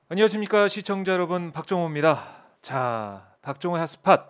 안녕하십니까 시청자 여러분, 박정호입니다. 자, 박정호의 핫스팟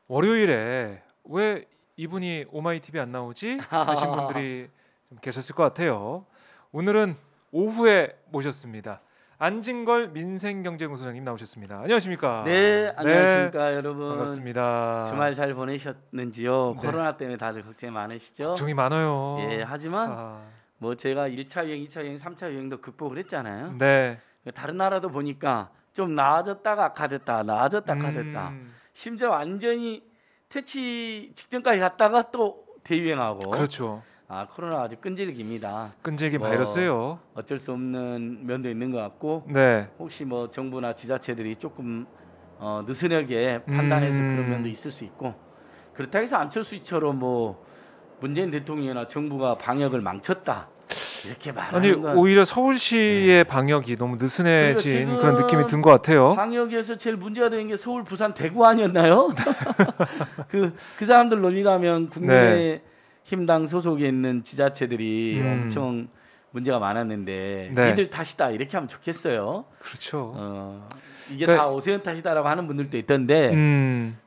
월요일에 왜 이분이 오마이TV 안 나오지 하신 분들이 좀 계셨을 것 같아요. 오늘은 오후에 모셨습니다. 안진걸 민생경제공소장님 나오셨습니다. 안녕하십니까? 네, 안녕하십니까 네, 여러분. 반갑습니다. 주말 잘 보내셨는지요? 네. 코로나 때문에 다들 걱정이 많으시죠? 걱정이 많아요. 예, 하지만 뭐 제가 1차 유행, 2차 유행, 3차 유행도 극복을 했잖아요. 네. 다른 나라도 보니까 좀 나아졌다가 악화됐다, 나아졌다 악화됐다. 심지어 완전히 퇴치 직전까지 갔다가 또 대유행하고. 그렇죠. 코로나 아주 끈질깁니다. 끈질긴 바이러스예요. 어쩔 수 없는 면도 있는 것 같고. 네. 혹시 뭐 정부나 지자체들이 조금 느슨하게 판단해서 그런 면도 있을 수 있고, 그렇다 해서 안철수처럼 뭐 문재인 대통령이나 정부가 방역을 망쳤다 이렇게 말하는 아니 건 오히려 서울시의 방역이 너무 느슨해진 그런 느낌이 든 것 같아요. 방역에서 제일 문제가 되는 게 서울, 부산, 대구 아니었나요? 그 사람들 논리라면 국민의힘당 소속에 있는 지자체들이 엄청 문제가 많았는데 네. 이들 탓이다 이렇게 하면 좋겠어요. 그렇죠. 이게 그러니까, 다 오세훈 탓이다라고 하는 분들도 있던데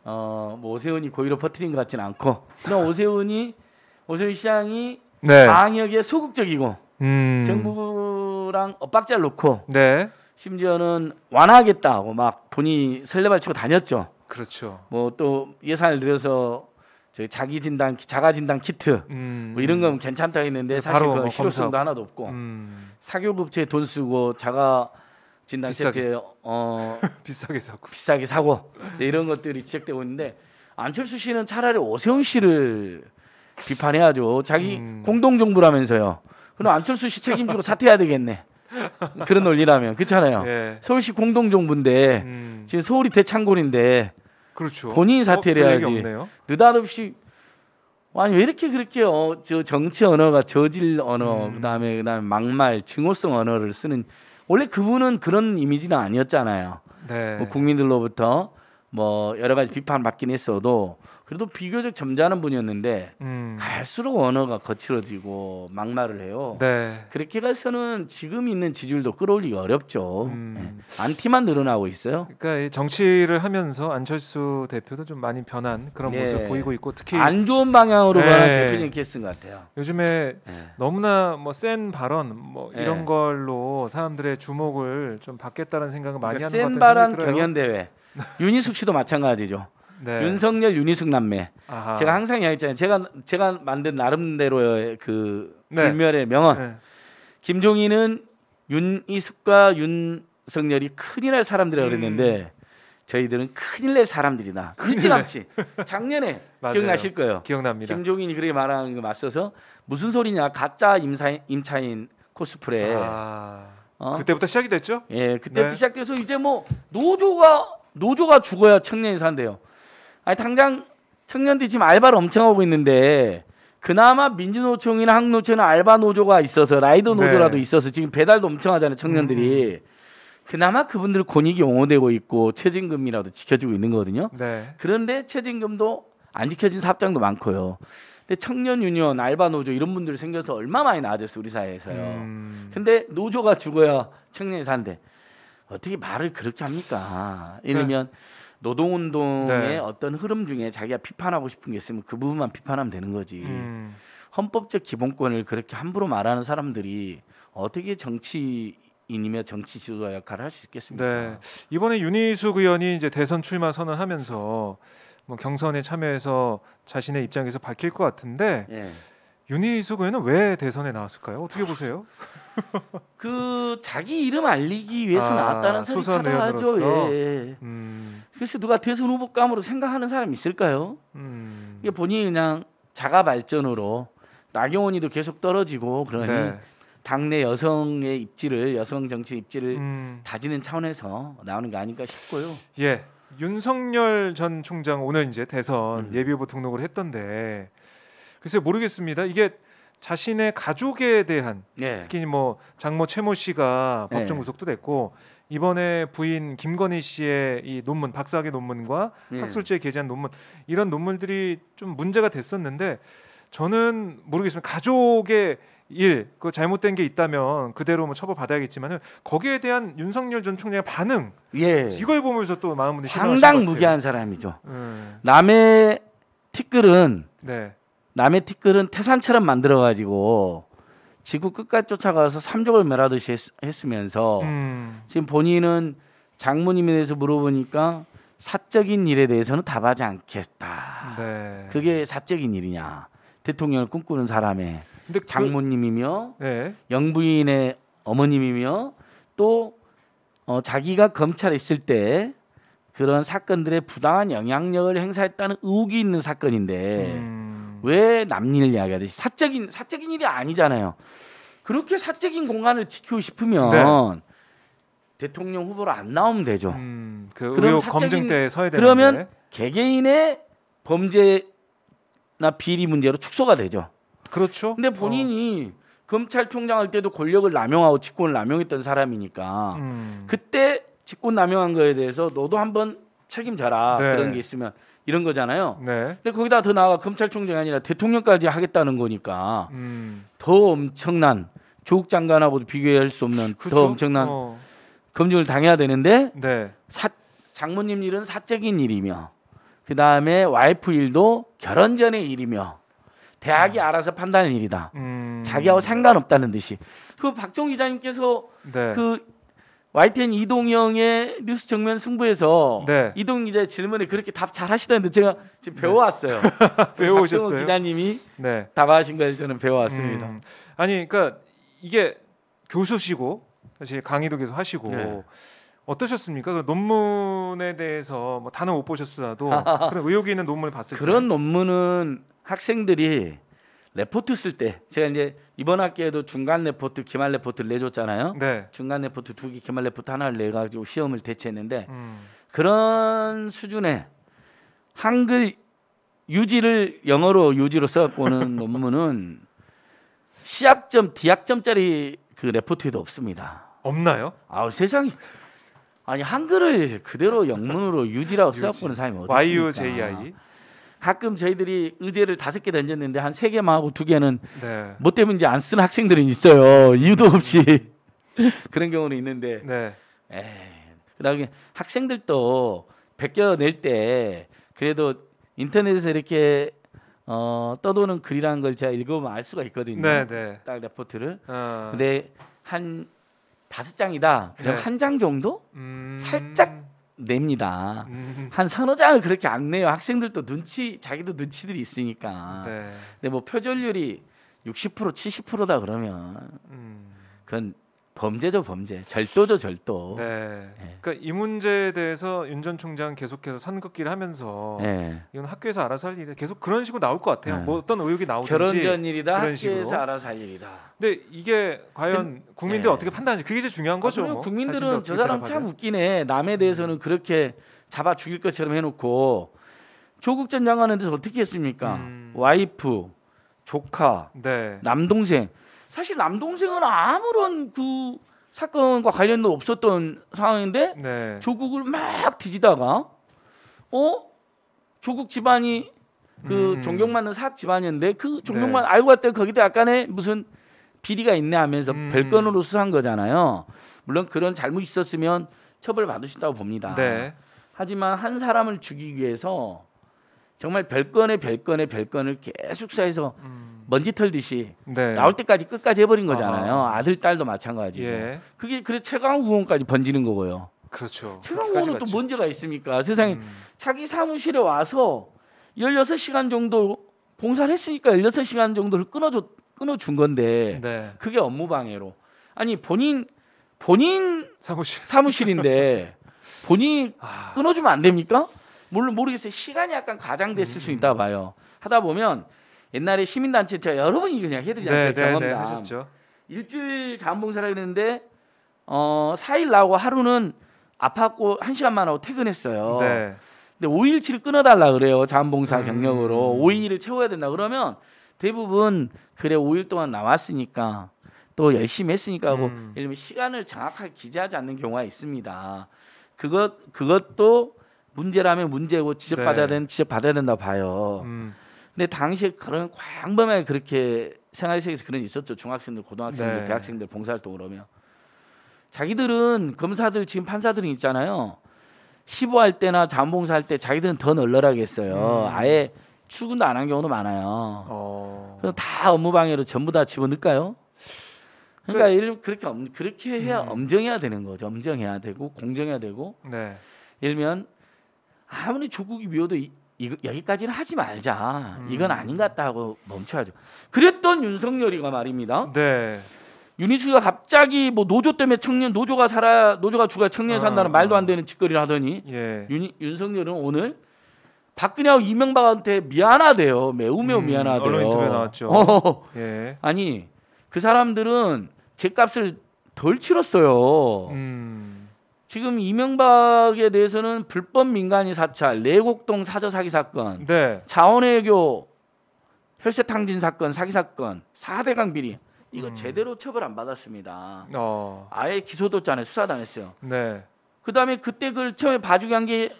뭐 오세훈이 고의로 퍼뜨린 것 같지는 않고, 그냥 오세훈 시장이 네. 방역에 소극적이고 정부랑 엇박자를 놓고 네. 심지어는 완화하겠다고 막 본인이 설레발치고 다녔죠. 그렇죠. 뭐 또 예산을 들여서 자가 진단 키트 뭐 이런 건 괜찮다 했는데 사실 그 뭐 실효성도 검사하고. 하나도 없고 사교급체에 돈 쓰고 자가 진단 세트에 비싸게 사고 네, 이런 것들이 지적되고 있는데, 안철수 씨는 차라리 오세훈 씨를 비판해야죠. 자기 공동정부라면서요. 그럼 안철수 씨 책임지고 사퇴해야 되겠네. 그런 논리라면 그렇잖아요. 예. 서울시 공동정부인데 지금 서울이 대창골인데 그렇죠. 본인이 사퇴를 해야지. 느닷없이 아니 왜 이렇게 그렇게 저 정치 언어가 저질 언어 그다음에 막말 증오성 언어를 쓰는, 원래 그분은 그런 이미지는 아니었잖아요. 네. 뭐 국민들로부터 뭐 여러 가지 비판 받긴 했어도 그래도 비교적 점잖은 분이었는데 갈수록 언어가 거칠어지고 막말을 해요. 네. 그렇게 가서는 지금 있는 지지율도 끌어올리기 어렵죠. 네. 안티만 늘어나고 있어요. 그러니까 이 정치를 하면서 안철수 대표도 좀 많이 변한 그런 모습을 보이고 있고, 특히 안 좋은 방향으로 가는 대표적인 케이스인 것 같아요. 요즘에 너무나 뭐 센 발언 뭐 이런 걸로 사람들의 주목을 좀 받겠다는 생각을 많이 하는 것 같아요. 센 발언 경연대회. 윤희숙 씨도 마찬가지죠. 네. 윤석열, 윤희숙 남매. 아하. 제가 항상 이야기했잖아요. 제가 만든 나름대로의 그 불멸의 명언. 네. 김종인은 윤희숙과 윤석열이 큰일 날 사람들이라고 그랬는데 저희들은 큰일 날 사람들이다. 일찌감치. 작년에 기억나실 거예요. 기억납니다. 김종인이 그렇게 말하는 거 맞서서 무슨 소리냐, 가짜 임차인 코스프레. 그때부터 시작이 됐죠? 예, 그때부터 시작돼서 이제 뭐 노조가 죽어야 청년이 산대요. 아니 당장 청년들이 지금 알바를 엄청 하고 있는데, 그나마 민주노총이나 항노총이나 알바 노조가 있어서 라이더 노조라도 있어서 지금 배달도 엄청 하잖아요, 청년들이. 그나마 그분들 권익이 옹호되고 있고 최저임금이라도 지켜주고 있는 거거든요. 네. 그런데 최저임금도 안 지켜진 사업장도 많고요. 근데 청년 유니언, 알바 노조 이런 분들이 생겨서 얼마 많이 나아졌어요, 우리 사회에서요. 근데 노조가 죽어야 청년이 산대. 어떻게 말을 그렇게 합니까? 예를 들면 노동운동의 어떤 흐름 중에 자기가 비판하고 싶은 게 있으면 그 부분만 비판하면 되는 거지. 헌법적 기본권을 그렇게 함부로 말하는 사람들이 어떻게 정치인이며 정치 지도자 역할을 할 수 있겠습니까? 네. 이번에 윤희숙 의원이 이제 대선 출마 선언하면서 뭐 경선에 참여해서 자신의 입장에서 밝힐 것 같은데 윤희숙 의원은 왜 대선에 나왔을까요? 어떻게 보세요? 그 자기 이름 알리기 위해서 나왔다는 소리 하죠. 그래서 누가 대선 후보감으로 생각하는 사람 있을까요? 이게 본인이 그냥 자가 발전으로 나경원이도 계속 떨어지고 그러니 당내 여성의 입지를, 여성 정치 입지를 다지는 차원에서 나오는 게 아닐까 싶고요. 예. 윤석열 전 총장 오늘 이제 대선 예비후보 등록을 했던데, 글쎄 모르겠습니다. 이게 자신의 가족에 대한 특히 뭐 장모 최모 씨가 법정 구속도 됐고, 이번에 부인 김건희 씨의 이 논문, 박사학위 논문과 학술지에 게재한 논문, 이런 논문들이 좀 문제가 됐었는데 저는 모르겠습니다. 가족의 일, 그 잘못된 게 있다면 그대로 뭐 처벌 받아야겠지만은 거기에 대한 윤석열 전 총장의 반응, 예. 이걸 보면서 또 많은 분들이 상당 무게한 사람이죠. 남의 티끌은 네. 남의 티끌은 태산처럼 만들어가지고 지구 끝까지 쫓아가서 삼족을 멸하듯이 했으면서 지금 본인은 장모님에 대해서 물어보니까 사적인 일에 대해서는 답하지 않겠다. 네. 그게 사적인 일이냐? 대통령을 꿈꾸는 사람의 근데 장모님이며 네. 영부인의 어머님이며 또 자기가 검찰에 있을 때 그런 사건들의 부당한 영향력을 행사했다는 의혹이 있는 사건인데 왜 남일 이야기하듯이 사적인 일이 아니잖아요. 그렇게 사적인 공간을 지키고 싶으면 네. 대통령 후보로 안 나오면 되죠. 그 의혹 검증 때 서야 되는데 그러면 개개인의 범죄나 비리 문제로 축소가 되죠. 그렇죠. 근데 본인이 검찰총장 할 때도 권력을 남용하고 직권을 남용했던 사람이니까 그때 직권 남용한 거에 대해서 너도 한번 책임져라. 네. 그런 게 있으면 이런 거잖아요. 네. 근데 거기다 더 나아가 검찰총장이 아니라 대통령까지 하겠다는 거니까 더 엄청난 조국 장관하고도 비교할 수 없는 그렇죠? 더 엄청난 검증을 당해야 되는데 네. 장모님 일은 사적인 일이며 그 다음에 와이프 일도 결혼 전의 일이며 대학이 알아서 판단할 일이다. 자기하고 상관없다는 듯이. 그 박정 기자님께서 네. 그 YTN 이동영의 뉴스 정면 승부에서 네. 이동영 기자의 질문에 그렇게 답 잘하시다는데 제가 지금 배워왔어요. 배워오셨어요? 박정호 기자님이 네. 답하신 걸 저는 배워왔습니다. 아니 그러니까 이게 교수시고 사실 강의도 계속 하시고 네. 어떠셨습니까? 그 논문에 대해서 뭐 단어 못 보셨으라도 그런 의혹이 있는 논문을 봤을 때 그런 논문은 학생들이 레포트 쓸 때 제가 이제 이번 학기에도 중간 레포트, 기말 레포트를 내줬잖아요. 네. 중간 레포트 2개, 기말 레포트 하나를 내가지고 시험을 대체했는데 그런 수준의 한글 유지를 영어로 유지로 써갖고는 논문은 C학점, D학점짜리 그 레포트에도 없습니다. 없나요? 아 세상에 아니 한글을 그대로 영문으로 유지라고 써갖고는 사람이 어디 있습니까? YUJI 가끔 저희들이 의제를 5개 던졌는데 한 3개만 하고 2개는 네. 뭐 때문인지 안 쓰는 학생들은 있어요. 이유도 없이 그런 경우는 있는데 네. 그다음에 학생들도 베껴낼 때 그래도 인터넷에서 이렇게 떠도는 글이라는 걸 제가 읽어보면 알 수가 있거든요. 네. 딱 레포트를. 근데 한 5장이다. 그럼 네. 한 장 정도 살짝 냅니다. 한 서너 장을 그렇게 안 내요. 학생들도 자기도 눈치들이 있으니까. 네. 근데 뭐 표절률이 60% 70%다 그러면 그건 범죄죠, 범죄. 절도죠, 절도. 네. 그러니까 이 문제에 대해서 윤 전 총장 계속해서 선긋기를 하면서 이건 학교에서 알아서 할 일이 계속 그런 식으로 나올 것 같아요. 뭐 어떤 의혹이 나오든지 결혼 전 일이다. 학교에서 식으로. 알아서 할 일이다. 근데 이게 과연 국민들이 어떻게 판단하지? 그게 제일 중요한 거죠. 뭐. 국민들은 저 사람 참 웃기네. 남에 대해서는 그렇게 잡아 죽일 것처럼 해놓고 조국 전 장관에 대해서 어떻게 했습니까? 와이프, 조카, 네. 남동생. 사실 남동생은 아무런 그 사건과 관련도 없었던 상황인데 네. 조국을 막 뒤지다가 조국 집안이 그 존경받는 사학 집안이었는데 그 존경만 네. 알고 봤더니 거기도 약간의 무슨 비리가 있네 하면서 별건으로 수사한 거잖아요. 물론 그런 잘못이 있었으면 처벌받을 수 있다고 봅니다. 네. 하지만 한 사람을 죽이기 위해서 정말 별건을 계속 수사해서 먼지 털듯이 네. 나올 때까지 끝까지 해버린 거잖아요. 아들 딸도 마찬가지고. 예. 그게 그래 최강욱 의원까지 번지는 거고요. 그렇죠. 최강욱 의원은 또 문제가 있습니까? 세상에 자기 사무실에 와서 16시간 정도 봉사를 했으니까 16시간 정도를 끊어준 건데 네. 그게 업무 방해로. 아니 본인 사무실인데 본인이 끊어주면 안 됩니까? 물론 모르겠어요. 시간이 약간 과장됐을 수 있다 봐요. 하다 보면 옛날에 시민단체 제가 여러 번 그냥 해드리지 않죠. 경험담. 하셨죠. 일주일 자원봉사를 했는데 4일 나오고 하루는 아팠고 1시간만 하고 퇴근했어요. 네. 근데 5일치를 끊어달라 그래요. 자원봉사 경력으로 5일을 채워야 된다 그러면 대부분 그래 5일 동안 나왔으니까 또 열심히 했으니까 하고 예를 들면 시간을 정확하게 기재하지 않는 경우가 있습니다. 그것도 문제라면 문제고 지적받아야 된다 봐요. 근데 당시에 그런 광범위하게 그렇게 생활 속에서 그런 게 있었죠. 중학생들, 고등학생들, 네. 대학생들 봉사활동을 하면 자기들은 검사들 지금 판사들이 있잖아요. 시보할 때나 자원봉사할 때 자기들은 더 널널하게 했어요. 아예 출근도 안 한 경우도 많아요. 그래서 다 업무방해로 전부 다 집어넣을까요? 그러니까 그렇게 해야 엄정해야 되는 거죠. 엄정해야 되고 공정해야 되고. 네. 예를 들면 아무리 조국이 미워도 여기까지는 하지 말자. 이건 아닌 것 같다 하고 멈춰야죠. 그랬던 윤석열이가 말입니다. 네. 윤희숙이가 갑자기 뭐 노조 때문에 노조가 죽어야 청년이 산다는 말도 안 되는 짓거리를 하더니 예. 윤석열은 오늘 박근혜하고 이명박한테 미안하대요. 매우 미안하대요. 언론 인터뷰에 나왔죠. 예. 아니 그 사람들은 죗값을 덜 치렀어요. 지금 이명박에 대해서는 불법 민간인 사찰, 내곡동 사저 사기 사건, 네. 자원외교 혈세 탕진 사건, 사기 사건, 4대강 비리 이거 제대로 처벌 안 받았습니다. 아예 기소도 안 해 수사도 안 했어요. 네. 그다음에 그때 그걸 처음에 봐주게 한 게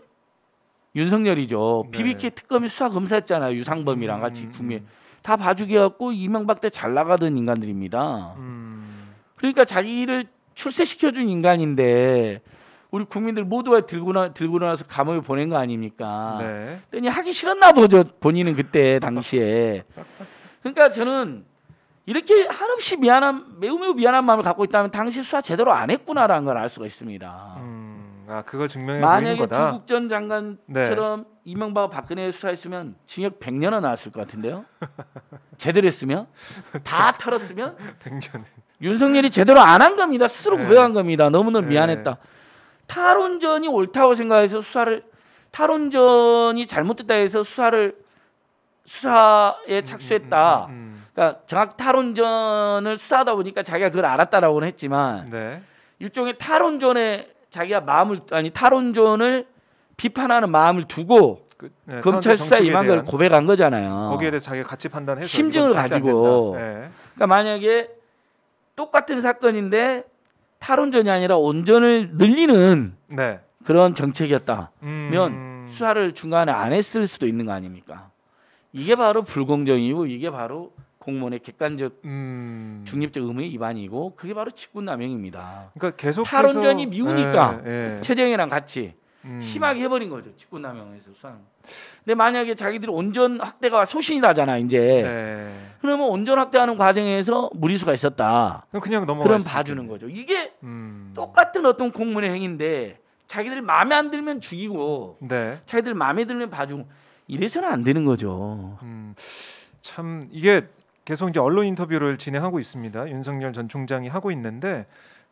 윤석열이죠. 네. BBK 특검이 수사 검사했잖아요. 유상범이랑 같이 국민 다 봐주게 해갖고 이명박 때 잘 나가던 인간들입니다. 그러니까 자기를 출세시켜준 인간인데 우리 국민들 모두가 들고 나서 감옥에 보낸 거 아닙니까? 네. 그랬더니 하기 싫었나 보죠. 본인은 그때 당시에. 그러니까 저는 이렇게 한없이 매우 미안한 마음을 갖고 있다면 당시 수사 제대로 안 했구나라는 걸 알 수가 있습니다. 그걸 증명해 보이는 거다. 만약에 조국 전 장관처럼 네. 이명박 박근혜 수사했으면 징역 100년은 나왔을 것 같은데요. 제대로 했으면 다 털었으면 100년. 윤석열이 제대로 안 한 겁니다. 스스로 네. 고백한 겁니다. 너무너무 미안했다. 탈원전이 옳다고 생각해서 탈원전이 잘못됐다 해서 수사에 착수했다. 그러니까 정확히 탈원전을 수사하다 보니까 자기가 그걸 알았다라고는 했지만 네. 일종의 탈원전에 자기가 탈원전을 비판하는 마음을 두고 네, 검찰 수사에 임한 걸 고백한 거잖아요. 거기에 대해서 자기가 가치 판단해서 심증을 가지고. 네. 그러니까 만약에 똑같은 사건인데 탈원전이 아니라 온전을 늘리는 네. 그런 정책이었다면 수사를 중간에 안 했을 수도 있는 거 아닙니까? 이게 바로 불공정이고 이게 바로 공무원의 객관적 중립적 의무의 위반이고 그게 바로 직권남용입니다. 그러니까 계속해서 탈원전이 미우니까 최재형이랑 같이 심하게 해버린 거죠. 직권남용에서 수사는. 근데 만약에 자기들이 온전 확대가 소신이라잖아 이제. 네. 그러면 온전 확대하는 과정에서 무리수가 있었다. 그냥 그럼 봐주는 거죠. 이게 똑같은 어떤 공무원의 행위인데 자기들 마음에 안 들면 죽이고 네. 자기들 마음에 들면 봐주고 이래서는 안 되는 거죠. 참 이게 계속 이제 언론 인터뷰를 진행하고 있습니다. 윤석열 전 총장이 하고 있는데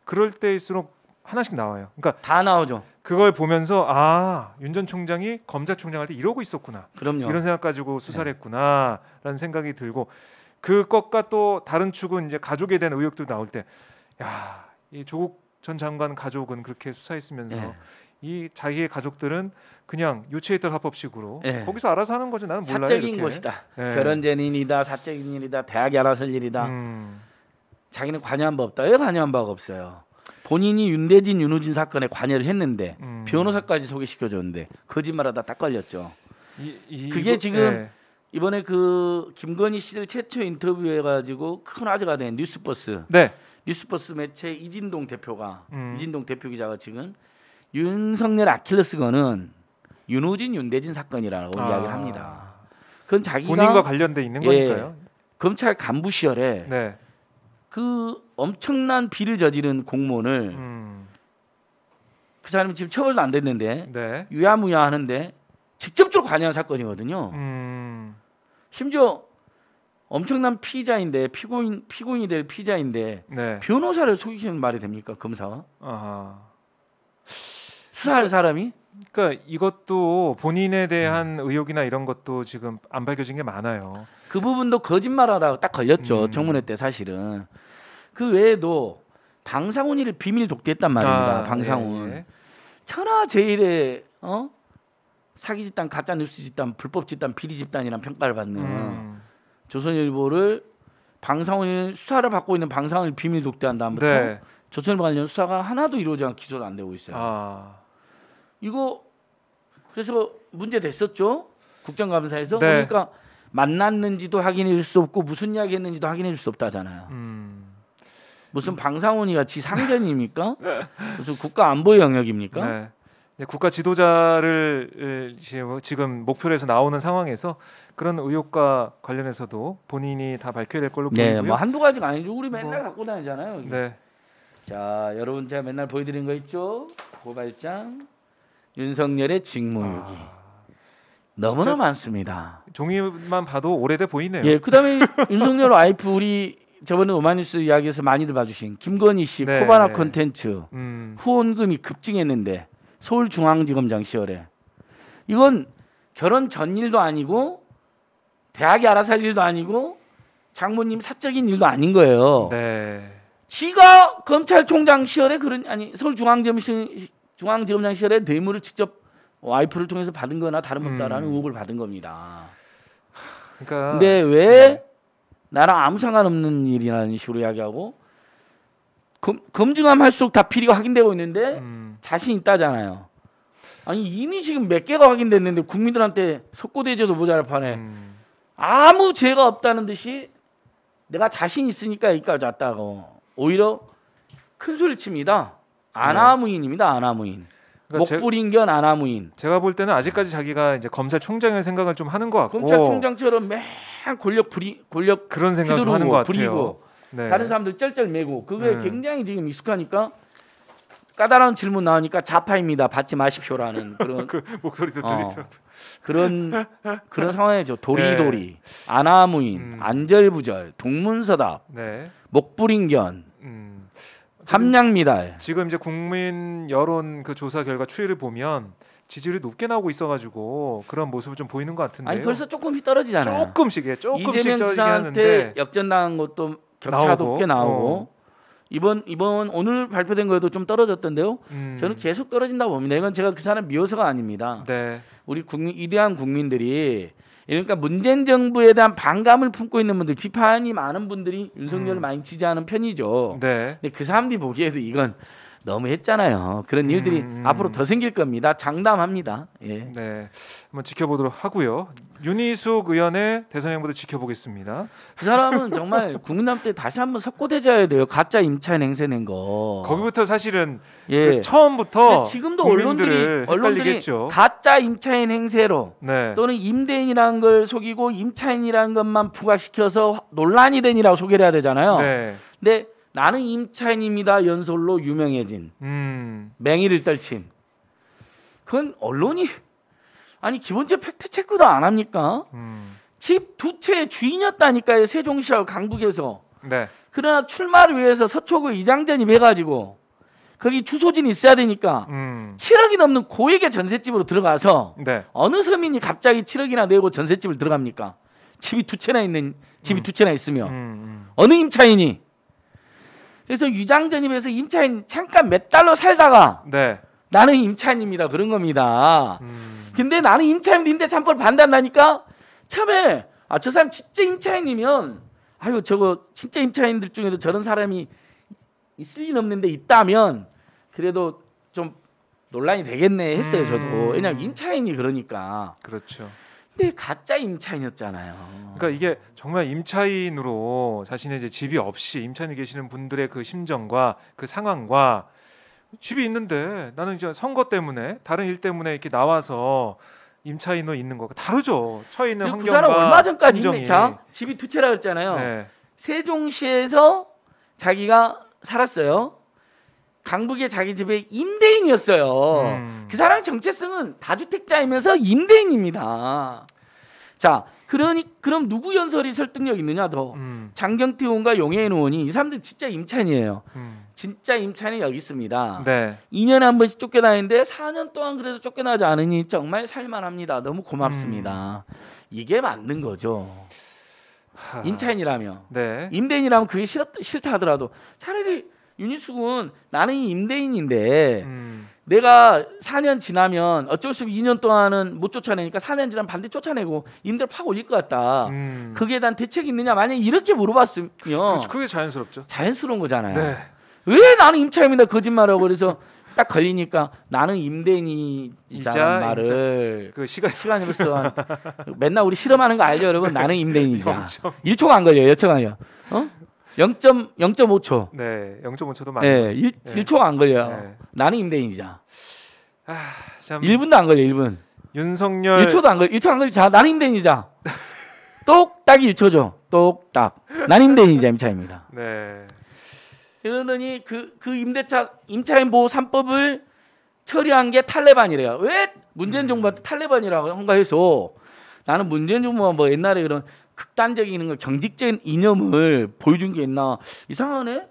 그럴 때일수록 하나씩 나와요. 그러니까 다 나오죠. 그걸 보면서 윤 전 총장이 검찰총장 할 때 이러고 있었구나. 그럼요. 이런 생각 가지고 수사를 했구나라는 생각이 들고 그것과 또 다른 축은 이제 가족에 대한 의혹도 나올 때 이 조국 전 장관 가족은 그렇게 수사했으면서 이 자기의 가족들은 그냥 유체이탈 합법식으로 거기서 알아서 하는 거죠. 나는 몰라요. 사적인 이렇게. 것이다. 결혼된 일이다. 사적인 일이다. 대학이 알아서 할 일이다. 자기는 관여한 바 없다. 왜 관여한 바가 없어요? 본인이 윤대진, 윤우진 사건에 관여를 했는데 변호사까지 소개시켜줬는데 거짓말하다 딱 걸렸죠. 그게 지금 이번에 그 김건희 씨를 최초 인터뷰해가지고 큰 화제가 된 뉴스버스. 네. 뉴스버스 매체 이진동 대표가 이진동 대표 기자가 지금 윤석열 아킬레스건은 윤우진, 윤대진 사건이라고 이야기를 합니다. 그건 자기가 본인과 관련돼 있는 거니까요. 검찰 간부 시절에 그 엄청난 비리를 저지른 공무원을 그 사람이 지금 처벌도 안 됐는데 유야무야 하는데 직접적으로 관여한 사건이거든요. 심지어 엄청난 피의자인데 피고인이 될 피의자인데 변호사를 속이는 말이 됩니까? 검사가? 수사할 사람이? 그러니까 이것도 본인에 대한 의혹이나 이런 것도 지금 안 밝혀진 게 많아요. 그 부분도 거짓말하다가 딱 걸렸죠. 청문회 때 사실은. 그 외에도 방상훈이를 비밀 독대했단 말입니다. 방상훈. 천하제일의 사기 집단, 가짜 뉴스 집단, 불법 집단, 비리 집단이란 평가를 받는 조선일보를 방상훈이 수사를 받고 있는 방상훈을 비밀 독대한 다음부터 조선일보 관련 수사가 하나도 이루어지지 않고 기소도 안 되고 있어요. 이거 그래서 문제 됐었죠. 국정감사에서. 그러니까 만났는지도 확인해 줄 수 없고 무슨 이야기 했는지도 확인해 줄 수 없다잖아요. 무슨 방상훈이가 지 상전입니까? 무슨 국가 안보 영역입니까? 네. 국가 지도자를 지금 목표로 해서 나오는 상황에서 그런 의혹과 관련해서도 본인이 다 밝혀야 될 걸로 보이고요. 뭐 한두 가지가 아니죠. 우리 맨날 갖고 다니잖아요. 여기. 네. 자, 여러분 제가 맨날 보여드린 거 있죠? 고발장 윤석열의 직무유기. 너무나 많습니다. 종이만 봐도 오래돼 보이네요. 예, 그다음에 윤석열 와이프 우리 저번에 오마이뉴스 이야기에서 많이들 봐주신 김건희 씨 네. 코바나 콘텐츠 후원금이 급증했는데 서울중앙지검장 시절에 이건 결혼 전 일도 아니고 대학이 알아서 할 일도 아니고 장모님 사적인 일도 아닌 거예요. 네. 지가 검찰총장 시절에 서울중앙지검장 시절에 뇌물을 직접 와이프를 통해서 받은 거나 다름없다라는 의혹을 받은 겁니다. 그러니까 근데 왜 나랑 아무 상관없는 일이라는 식으로 이야기하고 검증하면 할수록 다 비리가 확인되고 있는데 자신 있다잖아요. 아니 이미 지금 몇 개가 확인됐는데 국민들한테 속고대죄도 모자랄 판에 아무 죄가 없다는 듯이 내가 자신 있으니까 여기까지 왔다고 오히려 큰 소리를 칩니다. 아나무인입니다. 아나무인. 그러니까 목불인견 아나무인. 제가 볼 때는 아직까지 자기가 이제 검찰총장의 생각을 좀 하는 것 같고 검찰총장처럼 맨 권력 그런 생각을 좀 하는 것 같아요. 부리고 네. 다른 사람들 쩔쩔매고 그게 굉장히 지금 익숙하니까 까다로운 질문 나오니까 좌파입니다. 받지 마십시오라는 그런 그 목소리도 들리더라고요. 그런 상황이죠. 도리도리, 아나무인, 안절부절, 동문서답, 네. 목불인견, 함량미달. 지금 이제 국민 여론 그 조사 결과 추이를 보면 지지율이 높게 나오고 있어가지고 그런 모습을 좀 보이는 것 같은데요. 아니 벌써 조금씩 떨어지잖아요. 조금씩 이재명 떨어지긴 지사한테 하는데 역전당한 것도 격차 높게 나오고 이번 오늘 발표된 거에도 좀 떨어졌던데요. 저는 계속 떨어진다고 봅니다. 이건 제가 그 사람 미워서가 아닙니다. 네. 우리 위대한 국민들이 그러니까 문재인 정부에 대한 반감을 품고 있는 분들, 비판이 많은 분들이 윤석열을 많이 지지하는 편이죠. 네. 근데 그 사람들이 보기에도 이건 너무 했잖아요. 그런 일들이 앞으로 더 생길 겁니다. 장담합니다. 예. 네. 한번 지켜보도록 하고요. 윤희숙 의원의 대선 행보도 지켜보겠습니다. 그 사람은 정말 국민한테 다시 한번 석고대자야 돼요. 가짜 임차인 행세 낸 거. 거기부터 사실은 예. 그 처음부터 지금도 국민들을 언론들이 헷갈리겠죠. 가짜 임차인 행세로 네. 또는 임대인이라는 걸 속이고 임차인이라는 것만 부각시켜서 논란이 된이라고 소개를 해야 되잖아요. 네. 근데 나는 임차인입니다 연설로 유명해진 맹위를 떨친 그건 언론이 아니 기본적 팩트 체크도 안 합니까? 집 두 채의 주인이었다니까요. 세종시하고 강북에서. 네. 그러나 출마를 위해서 서초구 이장전입 해가지고 거기 주소진이 있어야 되니까 7억이 넘는 고액의 전셋집으로 들어가서 네. 어느 서민이 갑자기 7억이나 내고 전셋집을 들어갑니까? 집이 두 채나 있으면 어느 임차인이 그래서 유장전입에서 임차인 잠깐 몇 달로 살다가 네. 나는 임차인입니다 그런 겁니다. 근데 나는 임차인인데 참고를 반대한다니까 처음에 저 사람 진짜 임차인이면 아유 저거 진짜 임차인들 중에도 저런 사람이 있을 리 없는데 있다면 그래도 좀 논란이 되겠네 했어요. 저도 왜냐면 임차인이 그러니까. 그렇죠. 근데 가짜 임차인이었잖아요. 그러니까 이게 정말 임차인으로 자신의 이제 집이 없이 임차인이 계시는 분들의 그 심정과 그 상황과 집이 있는데 나는 이제 선거 때문에 다른 일 때문에 이렇게 나와서 임차인으로 있는 거가 다르죠. 처해 있는 환경과 그 사람 얼마 전까지 심정이. 집이 두 채라 그랬잖아요. 네. 세종시에서 자기가 살았어요. 강북의 자기 집의 임대인이었어요. 그 사람의 정체성은 다주택자이면서 임대인입니다. 자, 그럼 누구 연설이 설득력 있느냐 더. 장경태 의원과 용해인 의원이 이 사람들 진짜 임차인이에요. 진짜 임차인이 여기 있습니다. 네. 2년에 한 번씩 쫓겨나는데 4년 동안 그래도 쫓겨나지 않으니 정말 살만합니다. 너무 고맙습니다. 이게 맞는 거죠. 임차인이라면. 네. 임대인이라면 그게 싫다 하더라도 차라리 윤희숙은 나는 이임대인인데 내가 4년 지나면 어쩔 수 없이 2년 동안은 못 쫓아내니까 4년 지나면 반대 쫓아내고 임대를 팍 올릴 것 같다. 그게 대한 대책이 있느냐 만약에 이렇게 물어봤으면 그렇죠. 그게 자연스럽죠. 자연스러운 거잖아요. 네. 왜 나는 임차인입니다 거짓말하고 그래서 딱 걸리니까 나는 임대인이자는 말을 그 시간이 벌써 맨날 우리 실험하는 거 알죠, 여러분? 나는 임대인이자 1초가 안 걸려요, 1초가 아니요. 0.5초. 네, 0.5초도 많아요. 네, 1초가 안 걸려요. 네. 나는 임대인이자. 참 1분도 안 걸려, 1분. 윤석열 1초도 안 걸려. 1초 안 걸려. 자, 나는 임대인이자. 똑딱이 1초죠. 똑딱. 나는 임대인이자 임차입니다. 네. 그러더니 그 임차인 보호 3법을 처리한 게 탈레반이래요. 왜 문재인 정부한테 탈레반이라고 한가 해서 나는 문재인 정부가 뭐 옛날에 그런 극단적인 경직적인 이념을 보여준 게 있나 이상하네.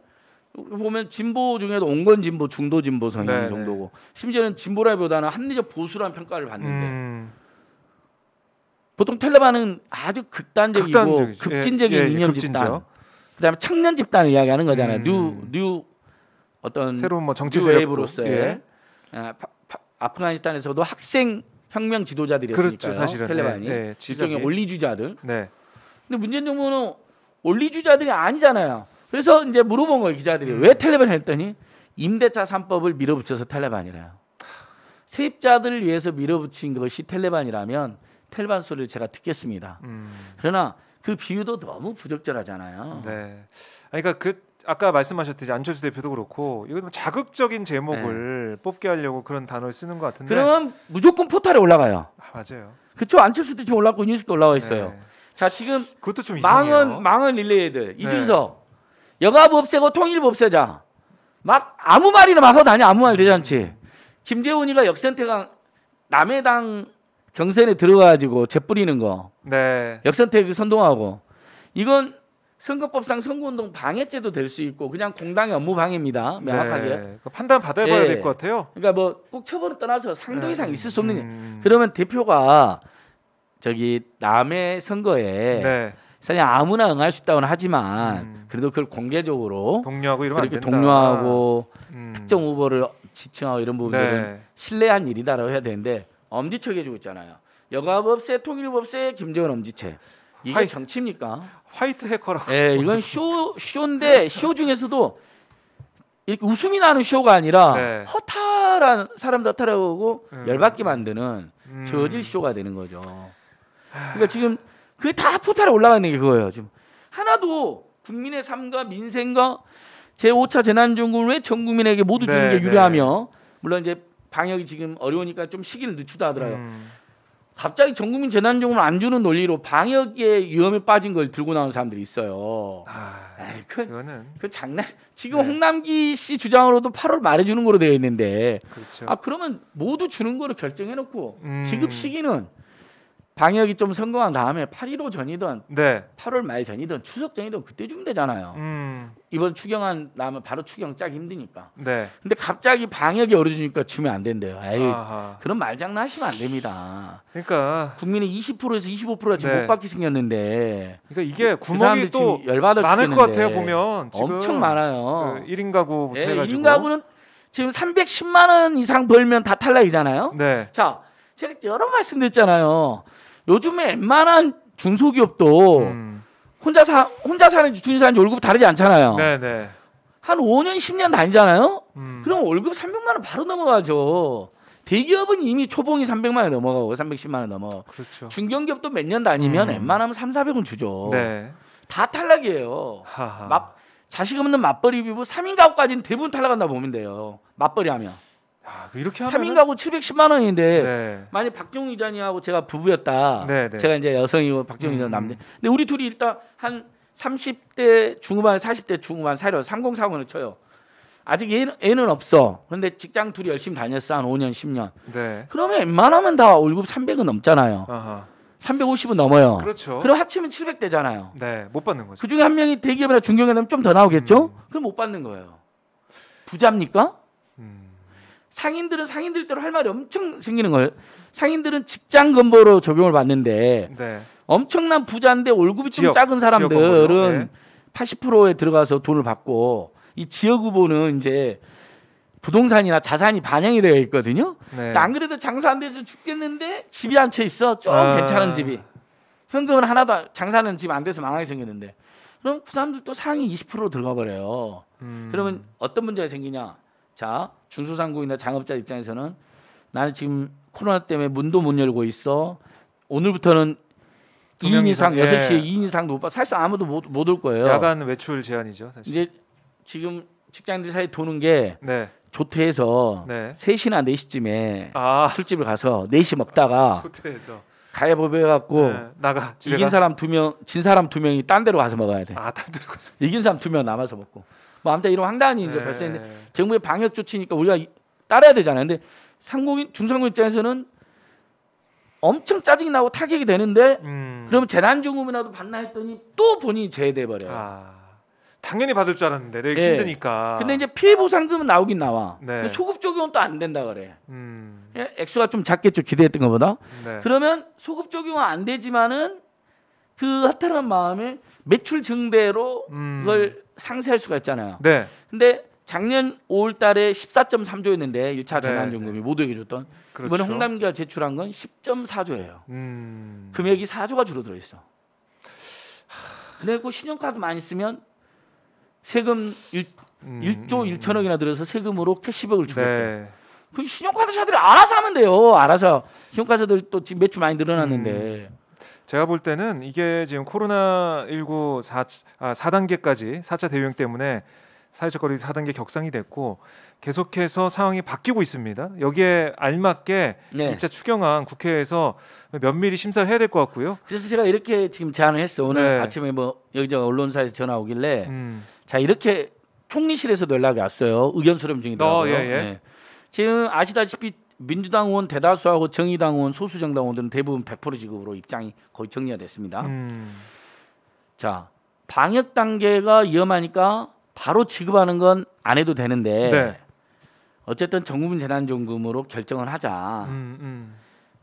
보면 진보 중에도 온건 진보, 중도 진보 성향 정도고 심지어는 진보라기보다는 합리적 보수라는 평가를 받는데 보통 탈레반은 아주 극단적이고 급진적인 이념 집단. 그다음에 청년 집단을 이야기하는 거잖아요. 뉴 어떤 새로운 뭐 정치 세력으로서의 아프가니스탄에서도 학생 혁명 지도자들이었으니까요. 그렇죠, 사실은. 탈레반이 일종의 원리주의자들. 네. 근데 문재인 정부는 원리주의자들이 아니잖아요. 그래서 이제 물어본 거예요, 기자들이. 왜 탈레반 했더니 임대차 3법을 밀어붙여서 탈레반이래요. 세입자들을 위해서 밀어붙인 것이 탈레반이라면 탈레반 소리를 제가 듣겠습니다. 그러나 그 비유도 너무 부적절하잖아요. 네. 그러니까 그 아까 말씀하셨듯이 안철수 대표도 그렇고 이거 자극적인 제목을 뽑게 하려고 그런 단어를 쓰는 것 같은데. 그러면 무조건 포탈에 올라가요. 맞아요. 그렇죠. 안철수도 지금 올라왔고 이준석도 올라와 있어요. 네. 자, 지금 그것도 좀 이상해요. 망언 릴레이들 이준석 여가부 없애고 통일부 없애자. 막 아무 말이나 막 하고 다녀. 아무 말 대잔치. 김재훈이가 역선택한 남의 당 경선에 들어가가지고 재 뿌리는 거. 네. 역선택 선동하고 이건 선거법상 선거운동 방해죄도 될 수 있고 그냥 공당의 업무 방해입니다. 명확하게. 네. 판단 받아봐야 될 것 같아요. 그러니까 뭐 꼭 처벌을 떠나서 상도 이상 있을 수 없는. 그러면 대표가 저기 남의 선거에 사실 아무나 응할 수 있다고는 하지만 그래도 그걸 공개적으로 독려하고 이러면 안 된다. 독려하고 특정 후보를 지칭하고 이런 부분들은 신뢰한 일이다라고 해야 되는데 엄지척 해주고 있잖아요. 여가부 없애, 통일부 없애, 김재원 엄지체. 이게 정치입니까? 화이트 해커라고. 네, 이건 쇼인데 쇼 중에서도 이렇게 웃음이 나는 쇼가 아니라 허탈한 사람도 허탈하고 열받게 만드는 저질 쇼가 되는 거죠. 그러니까 지금 그게 다 포탈에 올라가 있는 게 그거예요. 지금 하나도 국민의 삶과 민생과 제5차 재난지원금을 왜 전 국민에게 모두 주는 게 유리하며 물론 이제 방역이 지금 어려우니까 좀 시기를 늦추다 하더라고요. 갑자기 전 국민 재난지원금을 안 주는 논리로 방역에 위험에 빠진 걸 들고 나오는 사람들이 있어요. 그거는 그 장난. 지금 홍남기 씨 주장으로도 8월 말에 주는 거로 되어 있는데, 그렇죠. 그러면 모두 주는 거를 결정해놓고 지급 시기는 방역이 좀 성공한 다음에 8.15 전이든 8월 말 전이든 추석 전이든 그때 주면 되잖아요. 이번 추경안 나면 바로 추경 짜기 힘드니까. 근데 갑자기 방역이 어려지니까 주면 안 된대요. 그런 말장난하시면 안 됩니다. 그러니까 국민의 20%에서 25%가 지금 못 받게 생겼는데. 그러니까 이게 구멍이 또 많을 것 같아요. 보면 지금 엄청 많아요. 그 1인 가구부터 해가지고 1인 가구는 지금 310만 원 이상 벌면 다 탈락이잖아요. 자, 제가 여러 번 말씀드렸잖아요. 요즘에 웬만한 중소기업도 혼자 사는 둘이 사는 월급 다르지 않잖아요. 한 5년 10년 다니잖아요. 그럼 월급 300만 원 바로 넘어가죠. 대기업은 이미 초봉이 300만 원 넘어가고 310만 원 넘어. 그렇죠. 중견기업도 몇 년 다니면 웬만하면 300~400원 주죠. 다 탈락이에요. 자식 없는 맞벌이 비부 3인 가구까지는 대부분 탈락한다 보면 돼요. 맞벌이 하면. 이렇게 하면 3인 가구 710만 원인데 만약 박정우 기자님하고 제가 부부였다. 제가 이제 여성이고 박정우 기자 남자. 근데 우리 둘이 일단 한 30대 중후반, 40대 중후반 사이로 3040을 쳐요. 아직 애는 없어. 그런데 직장 둘이 열심히 다녔어. 한 5년, 10년. 그러면 웬만하면 다 월급 300은 넘잖아요. 350은 넘어요. 그렇죠. 그럼 합치면 700 되잖아요. 못 받는 거죠. 그중에 한 명이 대기업이나 중견기업이면 좀 더 나오겠죠? 그럼 못 받는 거예요. 부자입니까? 상인들은 상인들대로 할 말이 엄청 생기는 거예요. 상인들은 직장 건보로 적용을 받는데 엄청난 부자인데 월급이 좀 작은 사람들은 80%에 들어가서 돈을 받고 이 지역 후보는 이제 부동산이나 자산이 반영이 되어 있거든요. 안 그래도 장사 안 돼서 죽겠는데 집이 한 채 있어. 좀 괜찮은 집이. 현금은 하나도 장사는 집 안 돼서 망하게 생겼는데 그럼 그 사람들 또 상위 20% 들어가 버려요. 그러면 어떤 문제가 생기냐? 자, 중소상공인이나 장업자 입장에서는 나는 지금 코로나 때문에 문도 못 열고 있어. 오늘부터는 2인 이상 6시에 2인 이상도 못 봐. 사실상 아무도 못 올 거예요. 야간 외출 제한이죠, 사실. 이제 지금 직장인들 사이에 도는 게 네. 조퇴해서 3시나 4시쯤에 술집을 가서 4시 먹다가 조퇴해서 가위바위보 해갖고 나가 이긴 사람 2명, 진 사람 2명이 딴 데로 가서 먹어야 돼. 딴 데로 가서. 이긴 사람 2명 남아서 먹고. 뭐 아무튼 이런 황당한 일이 발생했는데 정부의 방역 조치니까 우리가 따라야 되잖아요. 근데 중상공인 입장에서는 엄청 짜증이 나고 타격이 되는데 그러면 재난지원금이라도 받나 했더니 또 본인이 제외돼 버려요. 당연히 받을 줄 알았는데 내가 힘드니까. 근데 이제 피해 보상금은 나오긴 나와. 소급 적용은 또 안 된다 그래. 액수가 좀 작겠죠, 기대했던 것보다. 그러면 소급 적용은 안 되지만은 그 허탈한 마음에 매출 증대로 그걸 상쇄할 수가 있잖아요. 근데 작년 5월달에 14.3조였는데 1차 재난지원금이 모두에게 줬던 이번에 홍남기가 제출한 건 10.4조예요. 금액이 4조가 줄어들어 있어. 근데 그 신용카드 많이 쓰면 세금 1조 1천억이나 들여서 세금으로 캐시백을 주겠대. 그 신용카드사들이 알아서 하면 돼요. 알아서 신용카드사들 또 지금 매출 많이 늘어났는데. 제가 볼 때는 이게 지금 코로나19 4단계까지 4차 대유행 때문에 사회적 거리 4단계 격상이 됐고 계속해서 상황이 바뀌고 있습니다. 여기에 알맞게 2차 추경안 국회에서 면밀히 심사를 해야 될 것 같고요. 그래서 제가 이렇게 지금 제안을 했어. 오늘 아침에 뭐 여기저기 언론사에서 전화 오길래 자 이렇게 총리실에서 연락이 왔어요. 의견 수렴 중이더라고요. 지금 아시다시피 민주당 의원 대다수하고 정의당 의원 소수정당 의원들은 대부분 100% 지급으로 입장이 거의 정리가 됐습니다. 자 방역 단계가 위험하니까 바로 지급하는 건 안 해도 되는데 어쨌든 전국민 재난지원금으로 결정을 하자.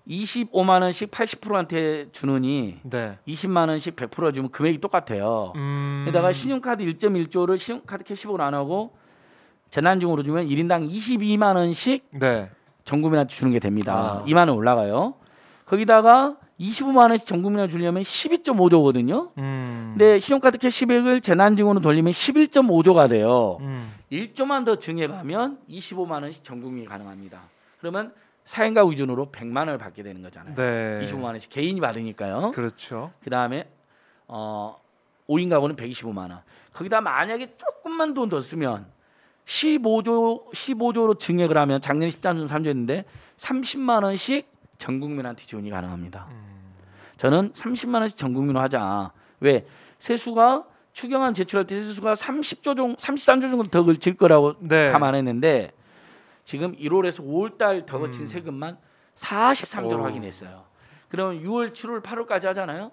25만 원씩 80%한테 주느니 20만 원씩 100% 주면 금액이 똑같아요. 게다가 신용카드 1.1조를 신용카드 캐시백으로 안 하고 재난지원금으로 주면 1인당 22만 원씩 전국민한테 주는 게 됩니다. 2만 원 올라가요. 거기다가 25만 원씩 전국민한테 주려면 12.5조거든요. 근데 신용카드 캐시백을 재난지원으로 돌리면 11.5조가 돼요. 1조만 더 증액하면 25만 원씩 전국민이 가능합니다. 그러면 4인 가구 기준으로 100만 원을 받게 되는 거잖아요. 25만 원씩 개인이 받으니까요. 그렇죠. 그다음에 5인 가구는 125만 원. 거기다 만약에 조금만 돈 더 쓰면 15조로 증액을 하면 작년에 13.3조였는데 30만 원씩 전 국민한테 지원이 가능합니다. 저는 30만 원씩 전 국민으로 하자. 왜? 세수가 추경안 제출할 때 세수가 33조 정도 더 걸칠 거라고 감안했는데 지금 1월에서 5월달 더 거친 세금만 43조로 확인했어요. 그러면 6월, 7월, 8월까지 하잖아요.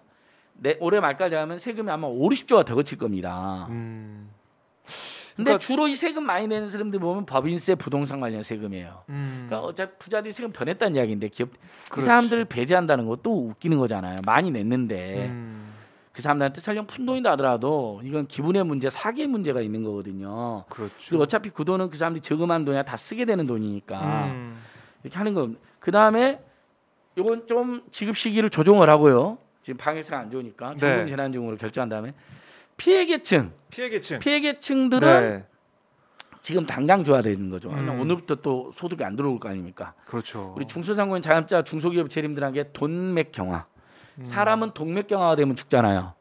올해 말까지 하면 세금이 아마 5, 60조가 더 거칠 겁니다. 근데 주로 이 세금 많이 내는 사람들 보면 법인세, 부동산 관련 세금이에요. 그러니까 어차피 부자들이 세금 더 냈다는 이야기인데 그 사람들을 배제한다는 것도 웃기는 거잖아요. 많이 냈는데 그 사람들한테 설령 푼돈이다 하더라도 이건 기분의 문제, 사기의 문제가 있는 거거든요. 그리고 어차피 그 돈은 그 사람들이 저금한 돈이야 다 쓰게 되는 돈이니까 이렇게 하는 거. 그 다음에 이건 좀 지급 시기를 조정을 하고요. 지금 방역세가 안 좋으니까 전국 재난지원금으로 결정한 다음에 피해계층들은 지금 당장 줘야 되는 거죠. 오늘부터 또 소득이 안 들어올 거 아닙니까? 그렇죠. 우리 중소상공인 자영업자 중소기업 재림들에게 돈맥 경화. 사람은 동맥 경화가 되면 죽잖아요.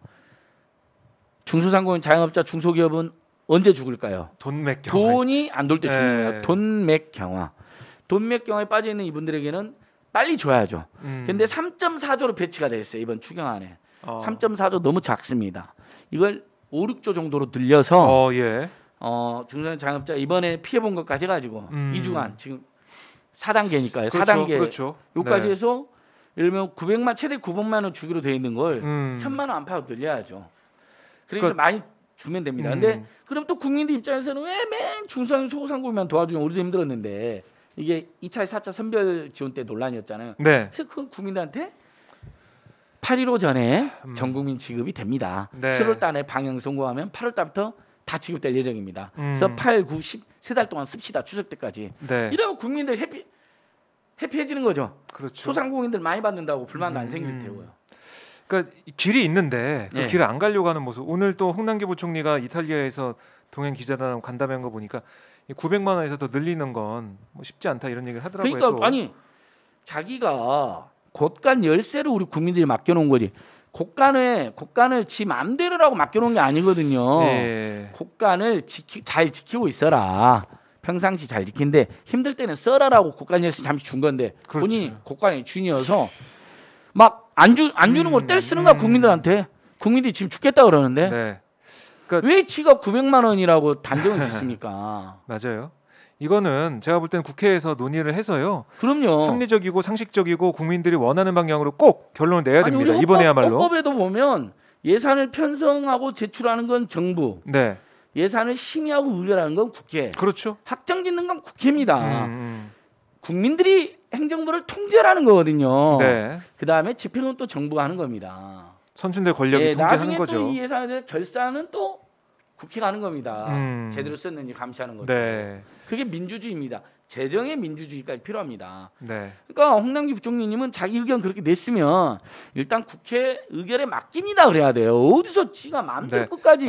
중소상공인 자영업자 중소기업은 언제 죽을까요? 돈맥 경화. 돈이 안 돌 때 죽는 거예요. 돈맥 경화. 돈맥 경화에 빠져 있는 이분들에게는 빨리 줘야죠. 근데 3.4조로 배치가 됐어요. 이번 추경안에. 3.4조 너무 작습니다. 이걸 5, 6조 정도로 늘려서 중소상공인 자영업자 이번에 피해 본 것까지 해가지고 2주간 지금 4단계니까요. 4단계 요까지 해서 예를 들면 최대 900만 원 주기로 돼 있는 걸 1,000만 원 안팎으로 늘려야죠. 그래서 많이 주면 됩니다. 근데 그럼 또 국민들 입장에서는 왜 맨 중소상공인 소상공인만 도와주면 우리도 힘들었는데 이게 2차 4차 선별 지원 때 논란이었잖아요. 그래서 그 국민들한테 8.15 전에 전국민 지급이 됩니다. 7월 달에 방영 성공하면 8월 달부터 다 지급될 예정입니다. 그래서 8, 9, 10 세 달 동안 씁시다. 추석 때까지. 이러면 국민들 해피해지는 거죠. 소상공인들 많이 받는다고 불만도 안 생길 테고요. 그러니까 길이 있는데 그 길을 안 가려고 하는 모습. 오늘 또 홍남기 부총리가 이탈리아에서 동행 기자단하고 간담회한 거 보니까 900만 원에서 더 늘리는 건 뭐 쉽지 않다 이런 얘기를 하더라고요. 그러니까 또. 아니 자기가 곳간 열쇠를 우리 국민들이 맡겨놓은 거지. 곳간을 지 맘대로라고 맡겨놓은 게 아니거든요. 예. 곳간을 잘 지키고 있어라. 평상시 잘 지킨데 힘들 때는 써라라고 곳간 열쇠 잠시 준 건데 그렇죠. 본인이 곳간의 주인이어서 막 안 주는 걸 떼를 쓰는 거야 국민들한테. 국민들이 지금 죽겠다 그러는데 네. 그러니까 왜 지가 900만 원이라고 단정을 짓습니까? 맞아요. 이거는 제가 볼 때는 국회에서 논의를 해서요. 그럼요. 합리적이고 상식적이고 국민들이 원하는 방향으로 꼭 결론을 내야 아니, 됩니다. 우리 이번에야말로. 헌법에도 보면 예산을 편성하고 제출하는 건 정부, 네. 예산을 심의하고 의결하는 건 국회, 그렇죠. 확정짓는 건 국회입니다. 국민들이 행정부를 통제하는 거거든요. 네. 그 다음에 집행은 또 정부가 하는 겁니다. 선출된 권력이 통제하는 나중에 거죠. 또 이 예산에 대해 결산은 또 국회가 하는 겁니다. 제대로 썼는지 감시하는 거죠. 네. 그게 민주주의입니다. 재정의 민주주의까지 필요합니다. 네. 그러니까 홍남기 부총리님은 자기 의견 그렇게 냈으면 일단 국회 의결에 맡깁니다 그래야 돼요. 어디서 지가 마음대로 네. 끝까지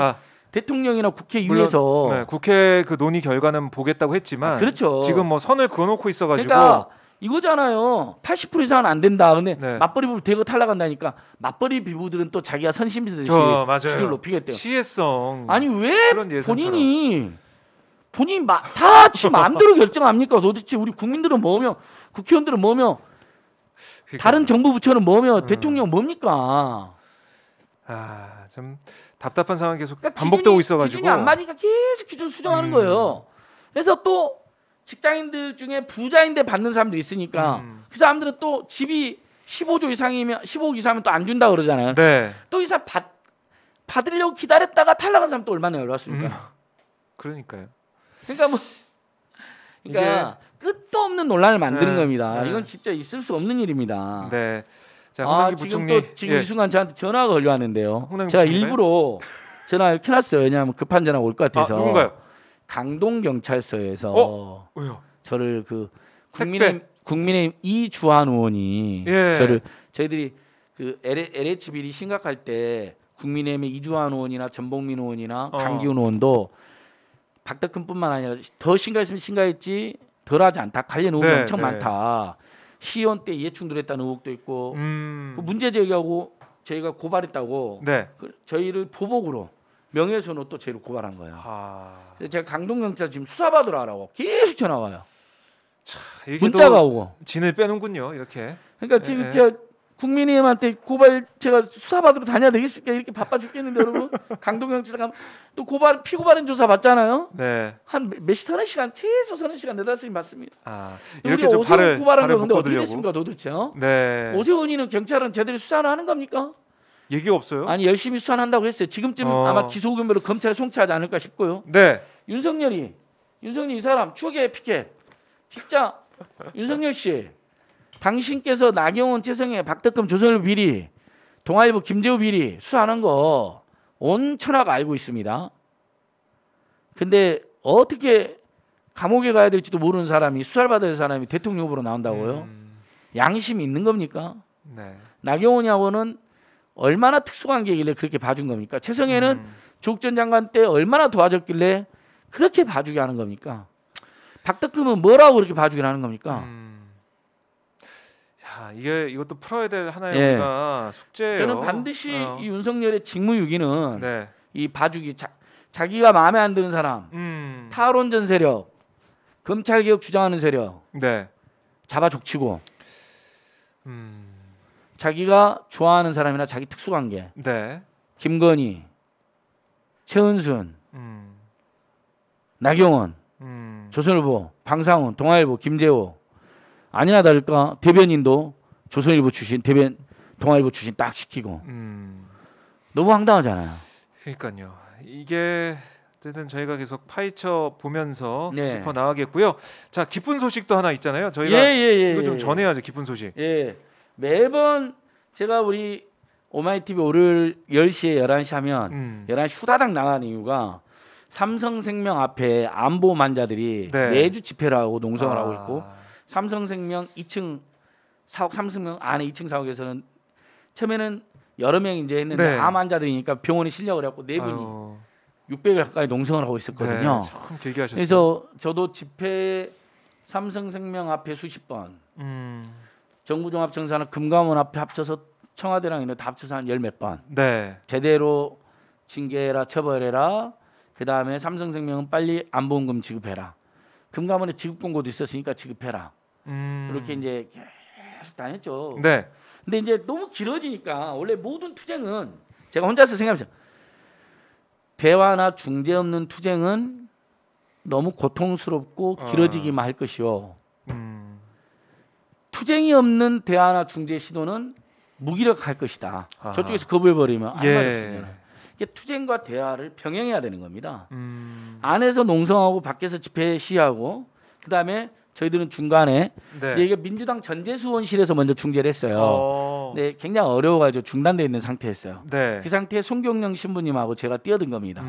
대통령이나 국회 위에서 네, 국회 그 논의 결과는 보겠다고 했지만 그렇죠. 지금 뭐 선을 그어놓고 있어가지고 그러니까 이거잖아요. 80% 이상은 안 된다. 근데 네. 맞벌이 부부 대거 탈락한다니까 맞벌이 비부들은 또 자기가 선심시듯이 기준을 높이겠대요. 시혜성. 아니 왜 그런 예산처럼. 본인이 다 지 마음대로 결정합니까? 도대체 우리 국민들은 뭐며 국회의원들은 뭐며 다른 정부 부처는 뭐며 대통령 뭡니까? 좀 답답한 상황이 계속 그러니까 반복되고 있어가지고 기준이 안 맞으니까 계속 기준 수정하는 거예요. 그래서 또 직장인들 중에 부자인데 받는 사람들이 있으니까 그 사람들은 또 집이 15조 이상이면 15억 이상이면 또 안 준다 그러잖아요. 네. 또 이 사람 받으려고 기다렸다가 탈락한 사람 또 얼마나 열받습니까? 그러니까요. 그러니까 끝도 없는 논란을 만드는 네, 겁니다. 네. 이건 진짜 있을 수 없는 일입니다. 네. 자, 홍남기 지금 부총리. 또 지금 이 순간 저한테 전화가 걸려왔는데요. 제가 부총리가요? 일부러 전화를 켜놨어요. 왜냐하면 급한 전화가 올 것 같아서. 누군가요? 강동 경찰서에서 왜요? 저를 그 국민의힘 이주한 의원이 저희들이 그 LH 비리 심각할 때 국민의힘의 이주한 의원이나 전봉민 의원이나 강기훈 의원도 박덕흠뿐만 아니라 더 심각했으면 심각했지 덜하지 않다. 관련 의혹이 엄청 많다. 시의원 때 이해충돌했다는 의혹도 있고 그 문제 제기하고 저희가 고발했다고 저희를 보복으로 명예훼손으로 또 저희를 고발한 거예요. 그래서 제가 강동경찰 지금 수사받으러 하라고 계속 전화 와요. 문자가 오고. 진을 빼는군요. 이렇게. 그러니까 지금 제가 국민의힘한테 고발 제가 수사받으러 다녀야 되겠습니까? 이렇게 바빠 죽겠는데 여러분. 강동경찰 또 피고발인 조사 받잖아요. 네. 한 서너 시간 최소 서너 시간 내다쓰긴 받습니다. 이렇게 좀 발을 고발하는데 어떻게 묶어두려고. 됐습니까 도대체? 네. 오세훈이는 경찰은 제대로 수사를 하는 겁니까? 얘기가 없어요? 아니 열심히 수사를 한다고 했어요. 지금쯤 아마 기소 의견으로 검찰에 송치하지 않을까 싶고요. 네. 윤석열 이 사람 추억의 피켓 진짜 윤석열 씨 당신께서 나경원 최성해 박덕흠 조선일보 비리 동아일보 김재우 비리 수사하는 거 온 천하가 알고 있습니다. 근데 어떻게 감옥에 가야 될지도 모르는 사람이 수사를 받아야 될 사람이 대통령 후보로 나온다고요? 양심이 있는 겁니까? 네. 나경원하고는 얼마나 특수관계이길래 그렇게 봐준 겁니까? 최성해는 조국 전 장관 때 얼마나 도와줬길래 그렇게 봐주게 하는 겁니까? 박덕흠은 뭐라고 그렇게 봐주게 하는 겁니까? 이것도 풀어야 될 하나의 우리가 숙제예요. 저는 반드시 이 윤석열의 직무유기는 이 봐주기 자기가 마음에 안 드는 사람, 탈원전 세력, 검찰 개혁 주장하는 세력 잡아 족치고 자기가 좋아하는 사람이나 자기 특수관계 김건희, 최은순, 나경원, 조선일보, 방상훈, 동아일보, 김재호 아니나 다를까 대변인도 조선일보 출신 동아일보 출신 딱 시키고 너무 황당하잖아요. 그러니까요. 이게 어쨌든 저희가 계속 파헤쳐 보면서 짚어 나가겠고요. 자, 기쁜 소식도 하나 있잖아요. 저희가 이거 좀 전해야죠. 기쁜 소식. 매번 제가 우리 오마이TV 월요일 10시에 11시 하면 11시 후다닥 나가는 이유가 삼성생명 앞에 안보만자들이 매주 집회를 하고 농성을 하고 있고 삼성생명 2층 사옥 삼성생명 안에 2층 사옥에서는 처음에는 여러 명 이제 했는데 암 환자들이니까 병원에 실려고 그래갖고 4분이 600일 가까이 농성을 하고 있었거든요. 네, 참 길게 하셨어요. 그래서 저도 집회 삼성생명 앞에 수십 번, 정부종합청사나 금감원 앞에 합쳐서 청와대랑 이런 다 합쳐서 한 열 몇 번. 네. 제대로 징계해라, 처벌해라. 그 다음에 삼성생명은 빨리 안보험금 지급해라. 금감원에 지급 공고도 있었으니까 지급해라. 이렇게 이제 계속 다녔죠. 네. 근데 이제 너무 길어지니까 원래 모든 투쟁은 제가 혼자서 생각하면서 대화나 중재 없는 투쟁은 너무 고통스럽고 길어지기만 할 것이요. 투쟁이 없는 대화나 중재 시도는 무기력할 것이다. 아하. 저쪽에서 겁을 버리면 아무 말 없잖아요. 이게 투쟁과 대화를 병행해야 되는 겁니다. 안에서 농성하고 밖에서 집회 시하고 그다음에 저희들은 중간에 네. 이게 민주당 전재수원실에서 먼저 중재를 했어요. 네, 굉장히 어려워가지고 중단돼 있는 상태였어요. 네. 그 상태에 송경영 신부님하고 제가 뛰어든 겁니다.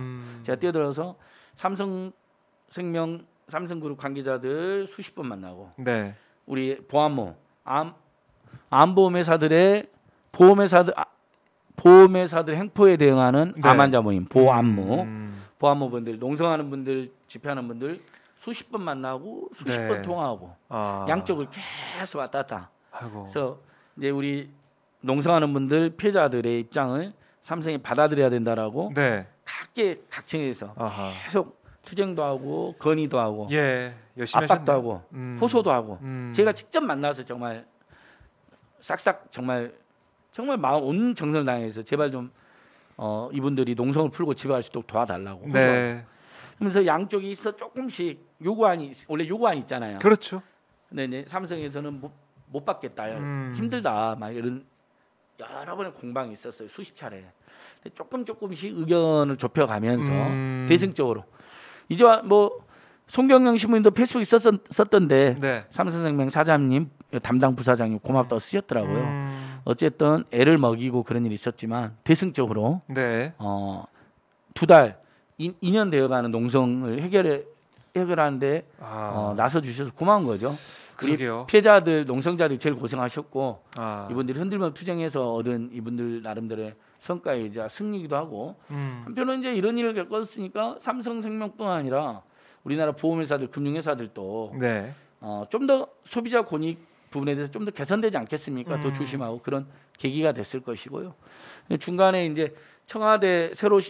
제가 뛰어들어서 삼성생명, 삼성그룹 관계자들 수십 번 만나고 네. 우리 보안모, 암보험회사들의 보험회사들 행포에 대응하는 네. 암환자 모임, 보안모, 보안모분들, 농성하는 분들, 집회하는 분들 수십 번 만나고 수십 네. 번 통화하고 양쪽을 계속 왔다 갔다. 아이고. 그래서 이제 우리 농성하는 분들 피해자들의 입장을 삼성이 받아들여야 된다라고 네. 각계에서 계속 투쟁도 하고 건의도 하고 예, 열심히 압박도 하셨네요. 하고 호소도 하고 제가 직접 만나서 정말 싹싹 정말 마음 온 정성을 다해서 제발 좀 이분들이 농성을 풀고 집에 갈 수 있도록 도와달라고. 네. 그러면서 양쪽이 있어 조금씩 원래 요구안이 있잖아요. 그렇죠. 근데 이제 삼성에서는 못 받겠다, 힘들다, 막 이런 여러 번의 공방이 있었어요. 수십 차례. 근데 조금씩 의견을 좁혀가면서 대승적으로 이제 뭐 송경영 신부님도 페이스북에 썼던데 네. 삼성생명 사장님 담당 부사장님 고맙다고 쓰셨더라고요. 어쨌든 애를 먹이고 그런 일이 있었지만 대승적으로 네. 2달 2년 되어가는 농성을 해결하는데 나서 주셔서 고마운 거죠. 그러게요. 우리 피해자들, 농성자들이 제일 고생하셨고 이분들이 흔들면 투쟁해서 얻은 이분들 나름대로의 성과이자 승리이기도 하고 한편으로는 이제 이런 일을 겪었으니까 삼성생명뿐만 아니라 우리나라 보험회사들, 금융회사들도 네. 좀 더 소비자 권익 부분에 대해서 좀 더 개선되지 않겠습니까? 더 조심하고 그런 계기가 됐을 것이고요. 중간에 이제 청와대 새로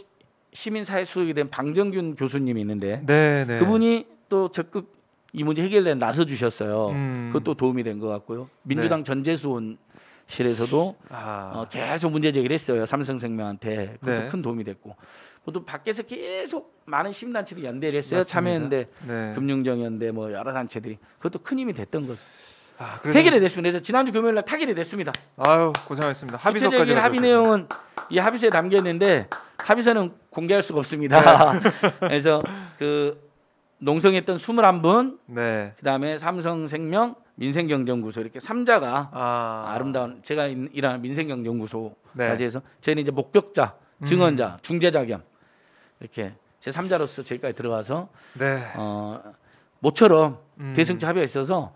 시민사회 수석이 된 방정균 교수님이 있는데 네. 그분이 또 적극 이 문제 해결에 나서 주셨어요. 그것도 도움이 된 것 같고요. 민주당 전재수원실에서도 계속 문제 제기를 했어요. 삼성생명한테 그것도 큰 도움이 됐고 또 밖에서 계속 많은 시민단체들이 연대를 했어요. 맞습니다. 참여연대, 금융정연대 뭐 여러 단체들이 그것도 큰 힘이 됐던 거죠. 해결이 됐습니다. 그래서 지난주 금요일 날 타결이 됐습니다. 아유 고생하셨습니다. 합의서까지 구체적인 합의 내용은 이 합의서에 담겨 있는데 합의서는 공개할 수가 없습니다. 네. 그래서 그 농성했던 21분, 그다음에 삼성생명, 민생경제연구소 이렇게 3자가 아름다운 제가 일하는 민생경제연구소까지 해서 저희는 이제 목격자, 증언자, 중재자 겸 이렇게 제 3자로서 저기까지 들어가서 모처럼 대승적 합의가 있어서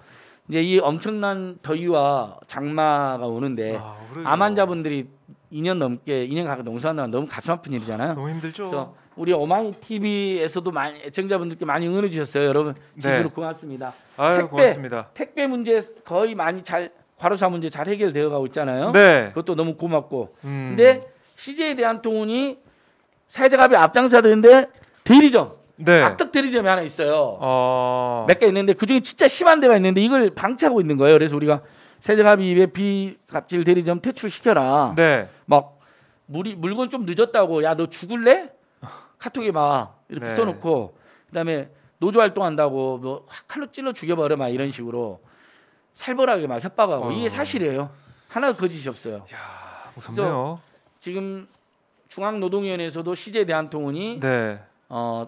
이제 이 엄청난 더위와 장마가 오는데 암 환자분들이 2년 가까이 농사한다는 너무 가슴 아픈 일이잖아요. 너무 힘들죠. 그래서 우리 오마이 TV에서도 많이 애청자분들께 많이 응원해 주셨어요. 여러분 진심으로 고맙습니다. 고맙습니다. 택배 문제 거의 많이 잘 과로사 문제 잘 해결되어 가고 있잖아요. 그것도 너무 고맙고. 근데 CJ 대한통운이 사회적 합의 앞장서는데 대리점 악덕 대리점이 하나 있어요. 몇 개 있는데 그중에 진짜 심한 데가 있는데 이걸 방치하고 있는 거예요. 그래서 우리가 사회적 합의 비갑질 대리점 퇴출시켜라. 막 물건 좀 늦었다고 야 너 죽을래? 카톡에 막 이렇게 써놓고 그다음에 노조 활동한다고 뭐 칼로 찔러 죽여버려 막 이런 식으로 살벌하게 막 협박하고 이게 사실이에요. 하나도 거짓이 없어요. 야, 무섭네요. 지금 중앙노동위원회에서도 CJ 대한통운이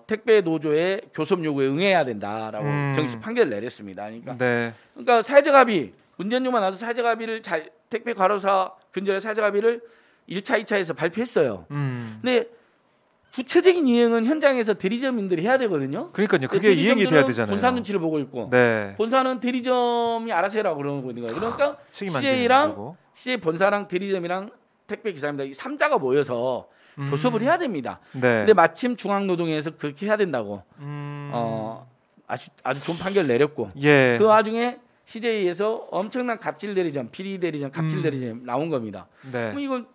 택배 노조의 교섭 요구에 응해야 된다라고 정식 판결을 내렸습니다. 그러니까 사회적 합의 문제점만 나서 사회적 합의를 잘 택배 과로사 근절의 사회적 합의를 1차, 2차에서 발표했어요. 근데 구체적인 이행은 현장에서 대리점인들이 해야 되거든요. 그러니까요. 그게 이행이 돼야 되잖아요. 본사 눈치를 보고 있고 본사는 대리점이 알아서 해라고 그러고 있는 거예요. 그러니까 CJ랑 CJ 본사랑 대리점이랑 택배 기사입니다. 이 3자가 모여서 교섭을 해야 됩니다. 네. 근데 마침 중앙노동위에서 그렇게 해야 된다고 아주 좋은 판결 내렸고 예. 그 와중에 CJ에서 엄청난 갑질 대리점, 비리 대리점, 갑질 대리점 나온 겁니다. 네. 그럼 이건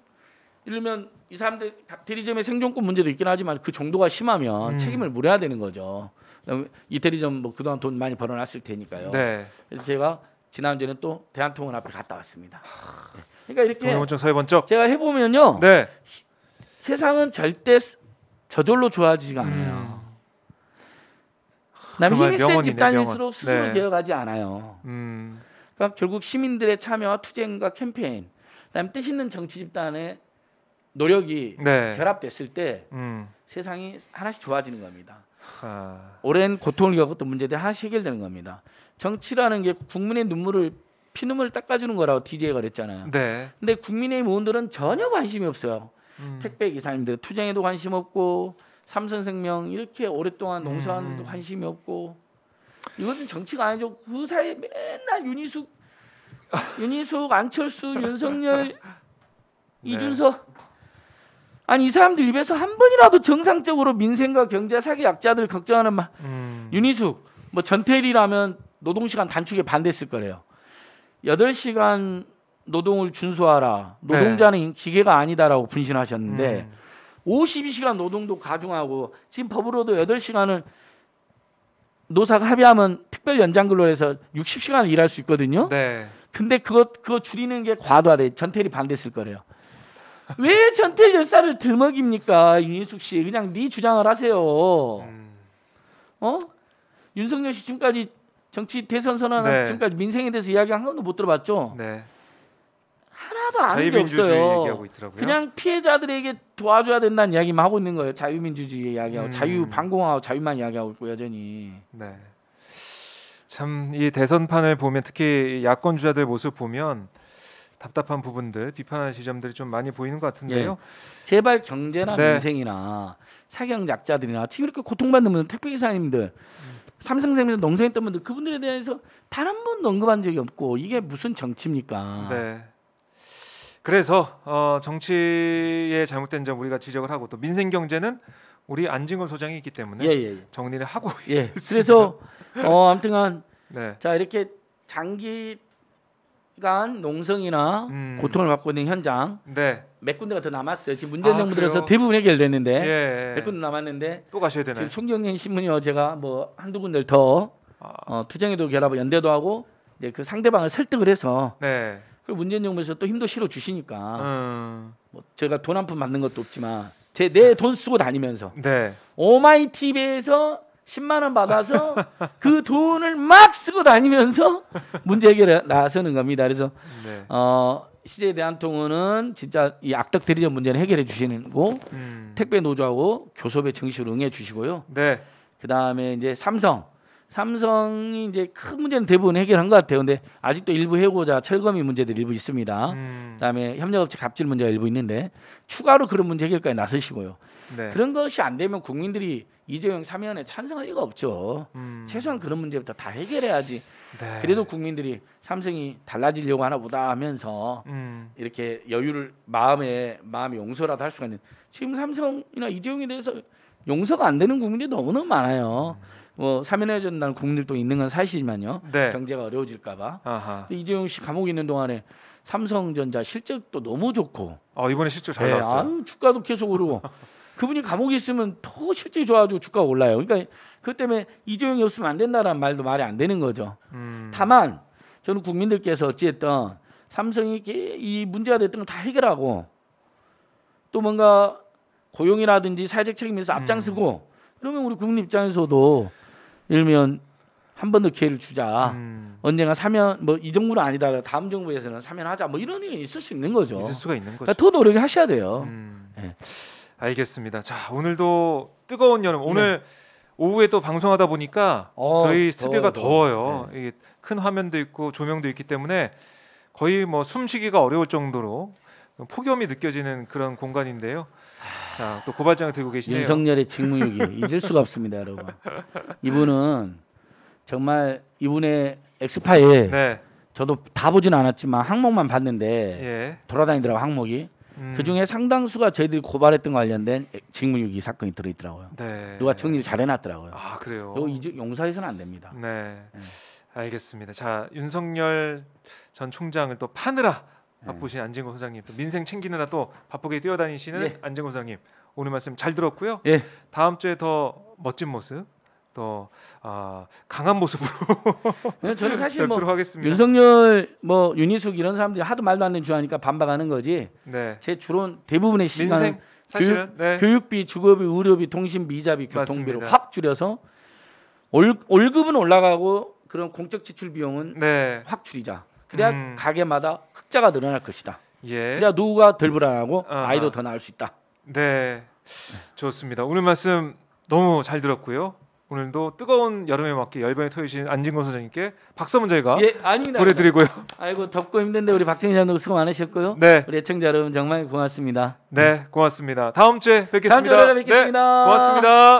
예를 들면 이 사람들 대리점의 생존권 문제도 있긴 하지만 그 정도가 심하면 책임을 물어야 되는 거죠. 이 대리점 뭐 그동안 돈 많이 벌어놨을 테니까요. 네. 그래서 제가 지난주에는 또 대한통운 앞에 갔다 왔습니다. 그러니까 이렇게 동해번쩍 서해번쩍 제가 해보면요. 네. 세상은 절대 저절로 좋아지지가 않아요. 남 힘이 센 집단일수록 스스로 네. 개혁하지 않아요. 그러니까 결국 시민들의 참여와 투쟁과 캠페인, 그다음에 뜻 있는 정치 집단의 노력이 네. 결합됐을 때 세상이 하나씩 좋아지는 겁니다. 아. 오랜 고통을 겪었던 문제들 하나씩 해결되는 겁니다. 정치라는 게 국민의 눈물을 피눈물을 닦아주는 거라고 DJ가 그랬잖아요. 네. 근데 국민의힘 의원들은 전혀 관심이 없어요. 택배 기사님들 투쟁에도 관심 없고 삼성생명 이렇게 오랫동안 농사하는 데도 관심이 없고 이것은 정치가 아니죠. 그 사이에 맨날 윤희숙, 안철수, 윤석열, 네. 이준석 아니 이 사람들 입에서 한 번이라도 정상적으로 민생과 경제 사기 약자들 걱정하는 말 윤희숙 뭐 전태일이라면 노동시간 단축에 반대했을 거래요. 8시간 노동을 준수하라. 노동자는 네. 기계가 아니다라고 분신하셨는데 52시간 노동도 가중하고 지금 법으로도 8시간을 노사가 합의하면 특별 연장근로 해서 60시간을 일할 수 있거든요. 네. 근데 그거 줄이는 게 과도하대. 전태일이 반대했을 거래요. 왜 전태일 열사를 들먹입니까? 윤희숙 씨 그냥 네 주장을 하세요. 윤석열 씨 지금까지 정치 대선 선언한 네. 지금까지 민생에 대해서 이야기 한 번도 못 들어봤죠? 네. 하나도 아는 게 자유민주주의 없어요. 얘기하고 있더라고요. 그냥 피해자들에게 도와줘야 된다는 이야기만 하고 있는 거예요. 자유민주주의 이야기하고 자유반공하고 자유만 이야기하고 있고 여전히. 네. 참 이 대선판을 보면 특히 야권 주자들 모습 보면 답답한 부분들, 비판하는 지점들이 좀 많이 보이는 것 같은데요. 예. 제발 경제나 네. 민생이나 사경 약자들이나 지금 이렇게 고통받는 분들, 택배기사님들, 삼성생명 농성했던 분들 그분들에 대해서 단 한 번도 언급한 적이 없고 이게 무슨 정치입니까? 네. 그래서 정치의 잘못된 점 우리가 지적을 하고 또 민생 경제는 우리 안진걸 소장이 있기 때문에 정리를 하고 그래서 아무튼간 네. 자 이렇게 장기간 농성이나 고통을 받고 있는 현장 네. 몇 군데가 더 남았어요. 지금 문재인 정부 들어서 대부분 해결됐는데 예. 몇 군데 남았는데 또 가셔야 되나요? 지금 송경련 신문이요 제가 뭐 한두 군데를 더 투쟁에도 결합을 연대도 하고 이제 그 상대방을 설득을 해서 네. 그리고 문재인 정부에서 또 힘도 실어 주시니까 뭐 제가 돈 한 푼 받는 것도 없지만 내 돈 쓰고 다니면서 네. 오마이TV에서 10만 원 받아서 그 돈을 막 쓰고 다니면서 문제 해결에 나서는 겁니다. 그래서 네. CJ 대한통운은 진짜 이 악덕 대리점 문제는 해결해 주시는 거 택배 노조하고 교섭에 정식으로 응해 주시고요. 네. 그다음에 이제 삼성이 이제 큰 문제는 대부분 해결한 것 같아요. 근데 아직도 일부 해고자 철거미 문제들이 일부 있습니다. 그다음에 협력업체 갑질 문제가 일부 있는데 추가로 그런 문제 해결까지 나서시고요. 네. 그런 것이 안 되면 국민들이 이재용 사면에 찬성할 리가 없죠. 최소한 그런 문제부터 다 해결해야지. 네. 그래도 국민들이 삼성이 달라지려고 하나 보다 하면서 이렇게 여유를 마음에 용서라도 할 수가 있는. 지금 삼성이나 이재용에 대해서 용서가 안 되는 국민들이 너무너무 많아요. 뭐 사면해준다는 국민들도 있는 건 사실이지만요. 네. 경제가 어려워질까봐. 이재용 씨 감옥에 있는 동안에 삼성전자 실적도 너무 좋고. 이번에 실적 잘 나왔어요. 주가도 계속 오르고. 그분이 감옥에 있으면 더 실적이 좋아지고 주가가 올라요. 그러니까 그것 때문에 이재용이 없으면 안 된다는 말도 말이 안 되는 거죠. 다만 저는 국민들께서 어찌됐든 삼성이 이 문제가 됐던 건 다 해결하고 또 뭔가 고용이라든지 사회적 책임에서 앞장서고 그러면 우리 국민 입장에서도 예를 들면 한 번 더 기회를 주자. 언젠가 사면 뭐 이 정부는 아니다. 다음 정부에서는 사면하자. 뭐 이런 의견이 있을 수 있는 거죠. 있을 수가 있는 거죠. 그러니까 더 노력을 하셔야 돼요. 네. 알겠습니다. 자 오늘도 뜨거운 여름. 오늘 오후에 또 방송하다 보니까 저희 스튜디오가 더워요. 네. 이게 큰 화면도 있고 조명도 있기 때문에 거의 뭐 숨쉬기가 어려울 정도로 폭염이 느껴지는 그런 공간인데요. 자, 또 고발장을 들고 계시네요. 윤석열의 직무유기 잊을 수가 없습니다, 여러분. 이분은 정말 이분의 엑스파일 저도 다 보진 않았지만 항목만 봤는데 돌아다니더라고 항목이. 그 중에 상당수가 저희들이 고발했던 관련된 직무유기 사건이 들어있더라고요. 네. 누가 정리를 잘 해놨더라고요. 아 그래요? 이거 용서해서는 안 됩니다. 네. 알겠습니다. 자 윤석열 전 총장을 또 파느라 바쁘신 안진걸 소장님, 또 민생 챙기느라 또 바쁘게 뛰어다니시는 안진걸 소장님, 오늘 말씀 잘 들었고요. 다음 주에 더 멋진 모습, 또 강한 모습으로 저는 사실 뭐 하겠습니다. 윤석열 뭐 윤희숙 이런 사람들이 하도 말도 안 되는 주하니까 반박하는 거지. 제 주로 대부분의 시간은 사실은 교육비, 주거비, 의료비, 통신비, 이자비, 교통비를 확 줄여서 월급은 올라가고 그런 공적 지출 비용은 확 줄이자. 그래야 가게마다 흑자가 늘어날 것이다. 그래야 노후가 덜 불안하고 아이도 더 낳을 수 있다. 네, 좋습니다. 오늘 말씀 너무 잘 들었고요. 오늘도 뜨거운 여름에 맞게 열변에 터지신 안진걸 소장님께 박수 한번 저희가 보내드리고요. 아이고 덥고 힘든데 우리 박정희 장도 수고 많으셨고요. 우리 애청자 여러분 정말 고맙습니다. 네, 고맙습니다. 다음 주에 뵙겠습니다. 다음 주에 뵙겠습니다. 고맙습니다.